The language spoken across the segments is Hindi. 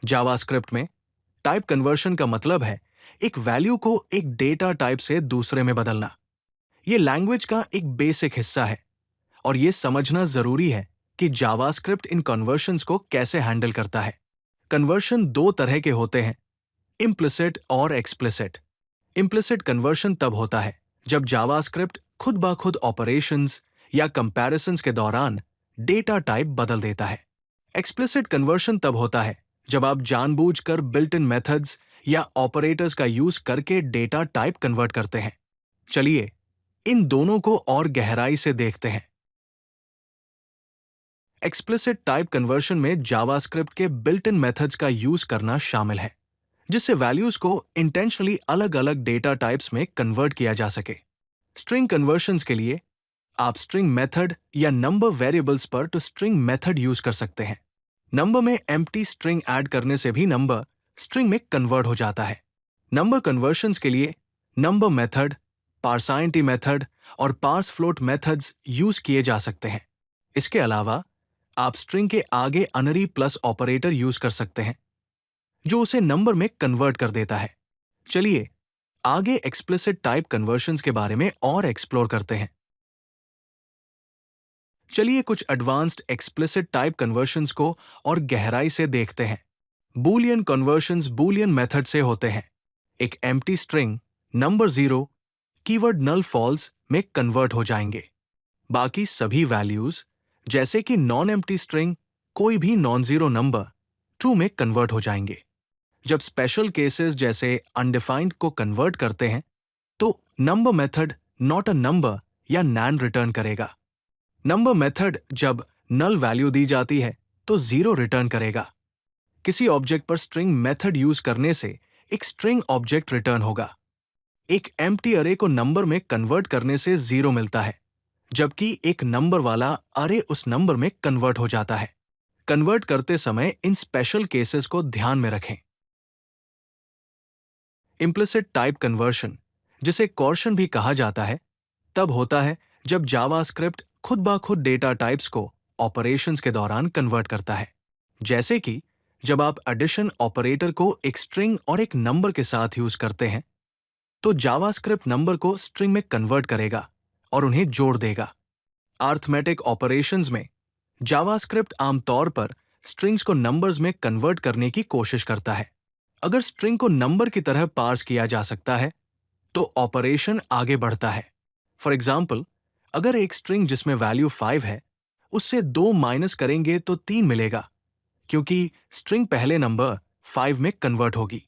जावास्क्रिप्ट में टाइप कन्वर्शन का मतलब है एक वैल्यू को एक डेटा टाइप से दूसरे में बदलना। ये लैंग्वेज का एक बेसिक हिस्सा है और ये समझना जरूरी है कि जावास्क्रिप्ट इन कन्वर्शंस को कैसे हैंडल करता है। कन्वर्शन दो तरह के होते हैं, इम्प्लिसिट और एक्सप्लिसिट। इम्प्लिसिट कन्वर्शन तब होता है जब जावास्क्रिप्ट खुद ब खुद ऑपरेशंस या कंपैरिजंस के दौरान डेटा टाइप बदल देता है। एक्सप्लिसिट कन्वर्शन तब होता है जब आप जानबूझकर बिल्ट इन मेथड्स या ऑपरेटर्स का यूज करके डेटा टाइप कन्वर्ट करते हैं। चलिए इन दोनों को और गहराई से देखते हैं। एक्सप्लिसिट टाइप कन्वर्शन में जावास्क्रिप्ट के बिल्ट इन मेथड्स का यूज करना शामिल है, जिससे वैल्यूज को इंटेंशनली अलग अलग डेटा टाइप्स में कन्वर्ट किया जा सके। स्ट्रिंग कन्वर्शंस के लिए आप स्ट्रिंग मेथड या नंबर वेरिएबल्स पर टू स्ट्रिंग मेथड यूज कर सकते हैं। नंबर में एम्प्टी स्ट्रिंग ऐड करने से भी नंबर स्ट्रिंग में कन्वर्ट हो जाता है। नंबर कन्वर्शंस के लिए नंबर मेथड, पार्सिंटी मेथड और पार्स फ्लोट मेथड्स यूज किए जा सकते हैं। इसके अलावा आप स्ट्रिंग के आगे अनरी प्लस ऑपरेटर यूज कर सकते हैं, जो उसे नंबर में कन्वर्ट कर देता है। चलिए आगे एक्सप्लिसिट टाइप कन्वर्शंस के बारे में और एक्सप्लोर करते हैं। चलिए कुछ एडवांस्ड एक्सप्लिसिट टाइप कन्वर्शंस को और गहराई से देखते हैं। बूलियन कन्वर्शंस बूलियन मेथड से होते हैं। एक एम्प्टी स्ट्रिंग नंबर 0 कीवर्ड नल फॉल्स में कन्वर्ट हो जाएंगे। बाकी सभी वैल्यूज जैसे कि नॉन एम्प्टी स्ट्रिंग कोई भी नॉन जीरो नंबर ट्रू में कन्वर्ट हो जाएंगे। जब स्पेशल केसेस जैसे अनडिफाइंड को कन्वर्ट करते हैं तो number method not a number या नैन रिटर्न करेगा। नंबर मेथड जब नल वैल्यू दी जाती है तो 0 रिटर्न करेगा। किसी ऑब्जेक्ट पर स्ट्रिंग मेथड यूज करने से एक स्ट्रिंग ऑब्जेक्ट रिटर्न होगा। एक एम्प्टी अरे को नंबर में कन्वर्ट करने से 0 मिलता है, जबकि एक नंबर वाला अरे उस नंबर में कन्वर्ट हो जाता है। कन्वर्ट करते समय इन स्पेशल केसेस को ध्यान में रखें। इम्प्लिसिट टाइप कन्वर्शन, जिसे कॉर्शन भी कहा जाता है, तब होता है जब जावास्क्रिप्ट खुद ब खुद डेटा टाइप्स को ऑपरेशंस के दौरान कन्वर्ट करता है। जैसे कि जब आप एडिशन ऑपरेटर को एक स्ट्रिंग और एक नंबर के साथ यूज करते हैं तो जावास्क्रिप्ट नंबर को स्ट्रिंग में कन्वर्ट करेगा और उन्हें जोड़ देगा। अरिथमेटिक ऑपरेशंस में जावास्क्रिप्ट आमतौर पर स्ट्रिंग्स को नंबर्स में कन्वर्ट करने की कोशिश करता है। अगर स्ट्रिंग को नंबर की तरह पार्स किया जा सकता है तो ऑपरेशन आगे बढ़ता है। फॉर एग्जाम्पल, अगर एक स्ट्रिंग जिसमें वैल्यू 5 है उससे 2 माइनस करेंगे तो 3 मिलेगा, क्योंकि स्ट्रिंग पहले नंबर 5 में कन्वर्ट होगी।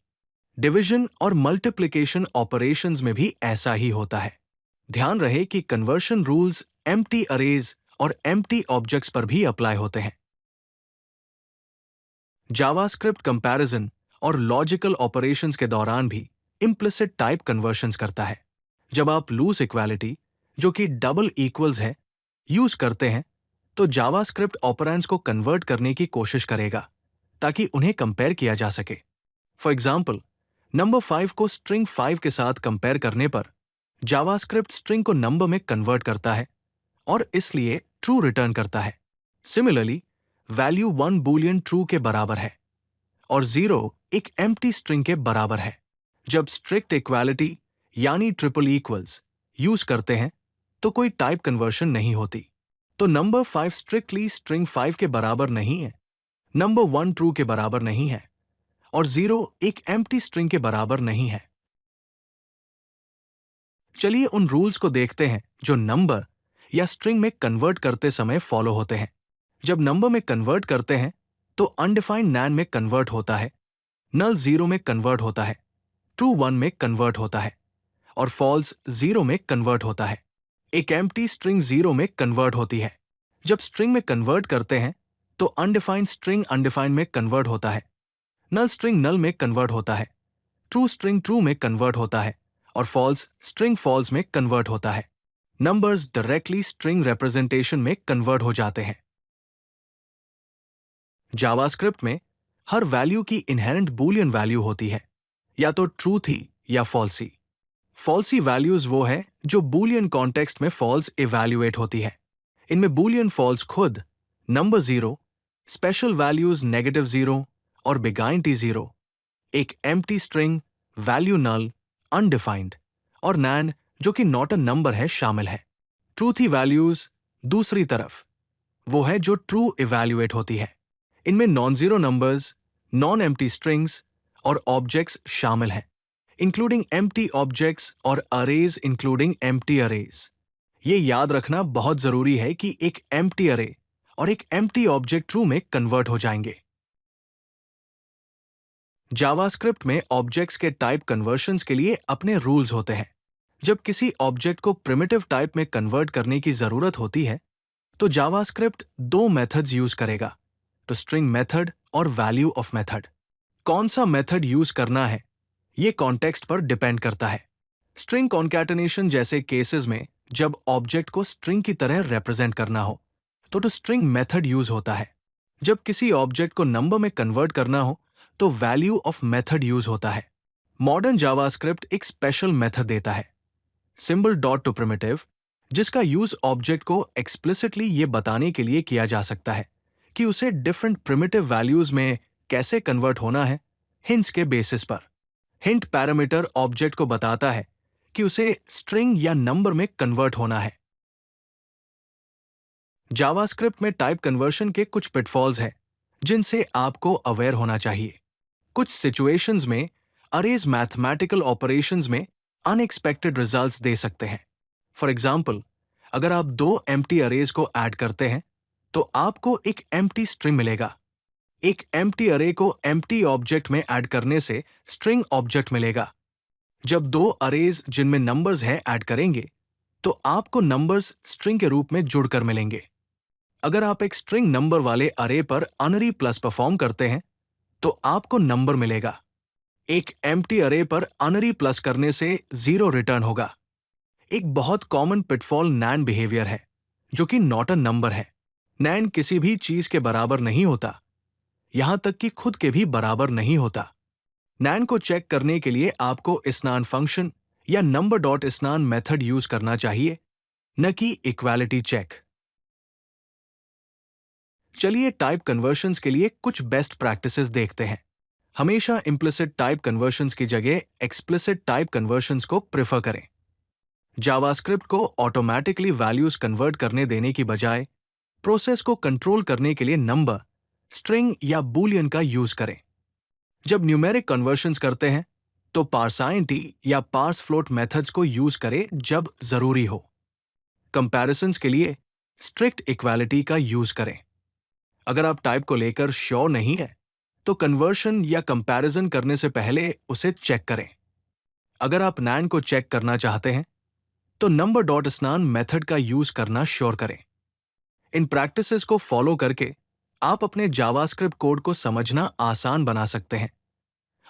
डिवीजन और मल्टीप्लिकेशन ऑपरेशंस में भी ऐसा ही होता है। ध्यान रहे कि कन्वर्शन रूल्स एम्प्टी अरेज और एम्प्टी ऑब्जेक्ट्स पर भी अप्लाई होते हैं। जावास्क्रिप्ट कंपैरिजन और लॉजिकल ऑपरेशंस के दौरान भी इम्प्लिसिट टाइप कन्वर्शंस करता है। जब आप लूज इक्वालिटी, जो कि डबल इक्वल्स है, यूज करते हैं तो जावास्क्रिप्ट ऑपरेंड्स को कन्वर्ट करने की कोशिश करेगा ताकि उन्हें कंपेयर किया जा सके। फॉर एग्जाम्पल, नंबर 5 को स्ट्रिंग 5 के साथ कंपेयर करने पर जावास्क्रिप्ट स्ट्रिंग को नंबर में कन्वर्ट करता है और इसलिए ट्रू रिटर्न करता है। सिमिलरली, वैल्यू 1 बूलियन ट्रू के बराबर है और 0 एक एम्प्टी स्ट्रिंग के बराबर है। जब स्ट्रिक्ट इक्वालिटी यानी ट्रिपल इक्वल्स यूज करते हैं तो कोई टाइप कन्वर्शन नहीं होती। तो नंबर 5 स्ट्रिक्टली स्ट्रिंग 5 के बराबर नहीं है, नंबर 1 ट्रू के बराबर नहीं है और 0 एक एम्प्टी स्ट्रिंग के बराबर नहीं है। चलिए उन रूल्स को देखते हैं जो नंबर या स्ट्रिंग में कन्वर्ट करते समय फॉलो होते हैं। जब नंबर में कन्वर्ट करते हैं तो अनडिफाइंड नैन में कन्वर्ट होता है, नल 0 में कन्वर्ट होता है, ट्रू 1 में कन्वर्ट होता है और फॉल्स 0 में कन्वर्ट होता है। एक एम्प्टी स्ट्रिंग 0 में कन्वर्ट होती है। जब स्ट्रिंग में कन्वर्ट करते हैं तो अनडिफाइंड स्ट्रिंग अनडिफाइंड में कन्वर्ट होता है, नल स्ट्रिंग नल में कन्वर्ट होता है, ट्रू स्ट्रिंग ट्रू में कन्वर्ट होता है और फॉल्स स्ट्रिंग फॉल्स में कन्वर्ट होता है। नंबर्स डायरेक्टली स्ट्रिंग रिप्रेजेंटेशन में कन्वर्ट हो जाते हैं। जावास्क्रिप्ट में हर वैल्यू की इनहेरेंट बूलियन वैल्यू होती है, या तो ट्रू थी या फॉल्सी। फॉल्सी वैल्यूज वो है जो बूलियन कॉन्टेक्स्ट में फॉल्स इवैल्यूएट होती है। इनमें बूलियन फॉल्स खुद नंबर 0, स्पेशल वैल्यूज -0 और बिगाइन T0, एक एम्प्टी स्ट्रिंग, वैल्यू नल, अनडिफाइंड और नैन जो कि नॉट अ नंबर है शामिल है। ट्रूथी वैल्यूज दूसरी तरफ वो है जो ट्रू इवैल्यूएट होती है। इनमें non zero numbers, non empty strings और ऑब्जेक्ट्स शामिल हैं, इंक्लूडिंग एम्प्टी ऑब्जेक्ट्स और अरेज इंक्लूडिंग एम्प्टी अरेज। ये याद रखना बहुत जरूरी है कि एक एम्प्टी अरे और एक एम्प्टी ऑब्जेक्ट ट्रू में कन्वर्ट हो जाएंगे। जावास्क्रिप्ट में ऑब्जेक्ट्स के टाइप कन्वर्शंस के लिए अपने रूल्स होते हैं। जब किसी ऑब्जेक्ट को प्रिमिटिव टाइप में कन्वर्ट करने की जरूरत होती है तो जावास्क्रिप्ट दो मेथड्स यूज करेगा, तो स्ट्रिंग मेथड और वैल्यू ऑफ मेथड। कौन सा मेथड यूज करना है ये कॉन्टेक्स्ट पर डिपेंड करता है। स्ट्रिंग कॉन्कैटिनेशन जैसे केसेस में जब ऑब्जेक्ट को स्ट्रिंग की तरह रिप्रेजेंट करना हो तो स्ट्रिंग मेथड यूज होता है। जब किसी ऑब्जेक्ट को नंबर में कन्वर्ट करना हो तो वैल्यू ऑफ मेथड यूज होता है। मॉडर्न जावास्क्रिप्ट एक स्पेशल मेथड देता है, सिंबल डॉट टू प्रिमिटिव, जिसका यूज ऑब्जेक्ट को एक्सप्लिसिटली ये बताने के लिए किया जा सकता है कि उसे डिफरेंट प्रिमिटिव वैल्यूज में कैसे कन्वर्ट होना है, हिंट्स के बेसिस पर। हिंट पैरामीटर ऑब्जेक्ट को बताता है कि उसे स्ट्रिंग या नंबर में कन्वर्ट होना है। जावास्क्रिप्ट में टाइप कन्वर्शन के कुछ पिटफॉल्स हैं जिनसे आपको अवेयर होना चाहिए। कुछ सिचुएशंस में अरेज मैथमेटिकल ऑपरेशंस में अनएक्सपेक्टेड रिजल्ट्स दे सकते हैं। फॉर एग्जाम्पल, अगर आप दो एम्प्टी अरेज को ऐड करते हैं तो आपको एक एम्प्टी स्ट्रिंग मिलेगा। एक एम्प्टी अरे को एम्प्टी ऑब्जेक्ट में ऐड करने से स्ट्रिंग ऑब्जेक्ट मिलेगा। जब दो अरेज जिनमें नंबर्स हैं ऐड करेंगे तो आपको नंबर्स स्ट्रिंग के रूप में जुड़कर मिलेंगे। अगर आप एक स्ट्रिंग नंबर वाले अरे पर अनरी प्लस परफॉर्म करते हैं तो आपको नंबर मिलेगा। एक एम्प्टी अरे पर अनरी प्लस करने से 0 रिटर्न होगा। एक बहुत कॉमन पिटफॉल नैन बिहेवियर है जो कि नॉट अ नंबर है। नैन किसी भी चीज के बराबर नहीं होता, यहां तक कि खुद के भी बराबर नहीं होता। नैन को चेक करने के लिए आपको स्नान फंक्शन या नंबर डॉट स्नान मेथड यूज करना चाहिए, न कि इक्वालिटी चेक। चलिए टाइप कन्वर्शंस के लिए कुछ बेस्ट प्रैक्टिसेस देखते हैं। हमेशा इम्प्लिसिट टाइप कन्वर्शंस की जगह एक्सप्लिसिट टाइप कन्वर्शंस को प्रेफर करें। जावास्क्रिप्ट को ऑटोमेटिकली वैल्यूज कन्वर्ट करने देने की बजाय प्रोसेस को कंट्रोल करने के लिए नंबर, स्ट्रिंग या बूलियन का यूज करें। जब न्यूमेरिक कन्वर्शंस करते हैं तो पार्साइंटी या पार्स फ्लोट मेथड्स को यूज करें जब जरूरी हो। कंपैरिजंस के लिए स्ट्रिक्ट इक्वालिटी का यूज करें। अगर आप टाइप को लेकर श्योर नहीं है तो कन्वर्शन या कंपैरिजन करने से पहले उसे चेक करें। अगर आप नैन को चेक करना चाहते हैं तो नंबर डॉट स्नान मेथड का यूज करना श्योर करें। इन प्रैक्टिसेस को फॉलो करके आप अपने जावास्क्रिप्ट कोड को समझना आसान बना सकते हैं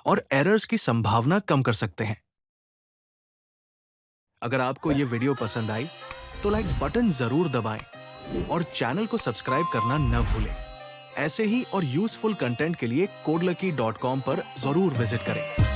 और एरर्स की संभावना कम कर सकते हैं। अगर आपको यह वीडियो पसंद आई तो लाइक बटन जरूर दबाएं और चैनल को सब्सक्राइब करना न भूलें। ऐसे ही और यूजफुल कंटेंट के लिए codelucky.com पर जरूर विजिट करें।